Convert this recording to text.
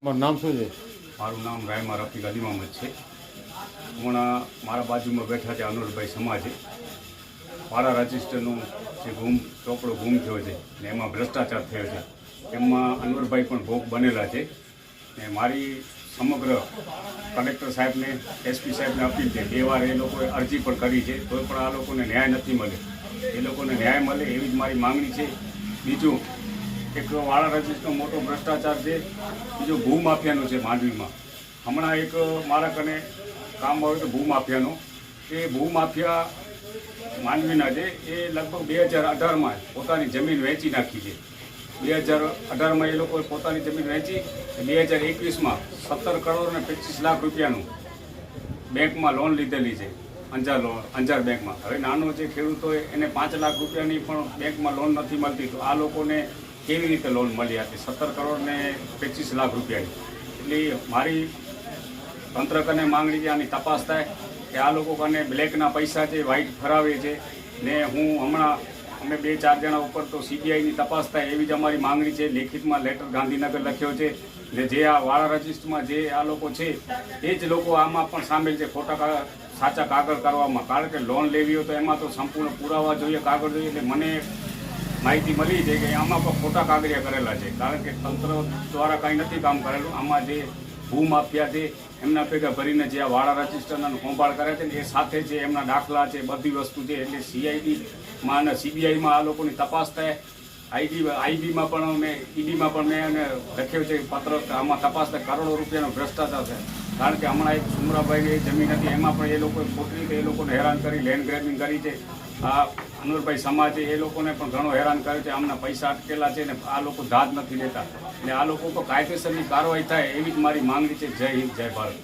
મારું નામ શું છે? મારું નામ રાયમા રફીક અલી મોહમ્મદ છે. હમણાં મારા બાજુમાં બેઠા છે અનુરભાઈ સમાજે વાળા રજિસ્ટરનું જે ચોપડો ગુમ થયો છે ને એમાં ભ્રષ્ટાચાર થયો છે, એમાં અનવરભાઈ પણ ભોગ બનેલા છે. ને મારી સમગ્ર કલેક્ટર સાહેબને, એસપી સાહેબને અપીલ છે. 2 વાર એ લોકોએ અરજી પણ કરી છે, તોય પણ આ લોકોને ન્યાય નથી મળે. એ લોકોને ન્યાય મળે એવી જ મારી માંગણી છે. બીજું, એક વાળા રજિસ્ટરનો મોટો ભ્રષ્ટાચાર છે. બીજું, ભૂમાફિયાનું છે માંડવીમાં. હમણાં એક મારા કને કામ આવ્યું તો ભૂમાફિયાનો. એ ભૂમાફિયા માંડવીના છે, એ લગભગ 2018માં પોતાની જમીન વેચી નાખી છે. 2018માં એ લોકોએ પોતાની જમીન વેચી, 2021માં 17 કરોડ અને 25 લાખ રૂપિયાનું બેંકમાં લોન લીધેલી છે, અંજાર બેંકમાં. હવે નાનો જે ખેડૂત હોય એને 5 લાખ રૂપિયાની પણ બેંકમાં લોન નથી મળતી, તો આ લોકોને કેવી રીતે લોન મળી હતી 17 કરોડ ને 25 લાખ રૂપિયાની? એટલે મારી તંત્ર કને માંગણી છે આની તપાસ થાય કે આ લોકો કને બ્લેકના પૈસા છે, વ્હાઇટ ફરાવે છે. ને હું હમણાં અમે 2-4 જણા ઉપર તો સીબીઆઈની તપાસ થાય એવી જ અમારી માંગણી છે. લેખિતમાં લેટર ગાંધીનગર લખ્યો છે. ને જે આ વાળા રજિસ્ટરમાં જે આ લોકો છે એ જ લોકો આમાં પણ સામેલ છે, ખોટા સાચા કાગળ કરવામાં. કારણ કે લોન લેવી હોય તો એમાં તો સંપૂર્ણ પુરાવા જોઈએ, કાગળ જોઈએ. એટલે મને માહિતી મળી છે કે આમાં પણ ખોટા કાગળિયા કરેલા છે, કારણ કે તંત્ર દ્વારા કંઈ નથી કામ કરેલું. આમાં જે ભૂમાફિયા છે એમના ભેગા ભરીને જે આ વાળા રજિસ્ટરના ખોંભાળ કરે છે ને એ સાથે જે એમના દાખલા છે, બધી વસ્તુ છે. એટલે CIDમાં અને CBIમાં આ લોકોની તપાસ થાય. IBમાં પણ મેં EDમાં પણ મેં એને લખ્યો છે પત્ર, આમાં તપાસ થાય. કરોડો રૂપિયાનો ભ્રષ્ટાચાર છે. કારણ કે હમણાં એક સુમરાભાઈની જમીન હતી, એમાં પણ એ લોકોએ ખોટી રીતે એ લોકોને હેરાન કરી, લેન્ડ ગ્રેબિંગ કરી છે. આ અનુરભાઈ સમાજે એ લોકોને પણ ઘણો હેરાન કર્યો છે. આમના પૈસા અટકેલા છે ને આ લોકો દાદ નથી લેતા. એટલે આ લોકો પર કાયદેસરની કાર્યવાહી થાય એવી જ મારી માંગણી છે. જય હિન્દ, જય ભારત.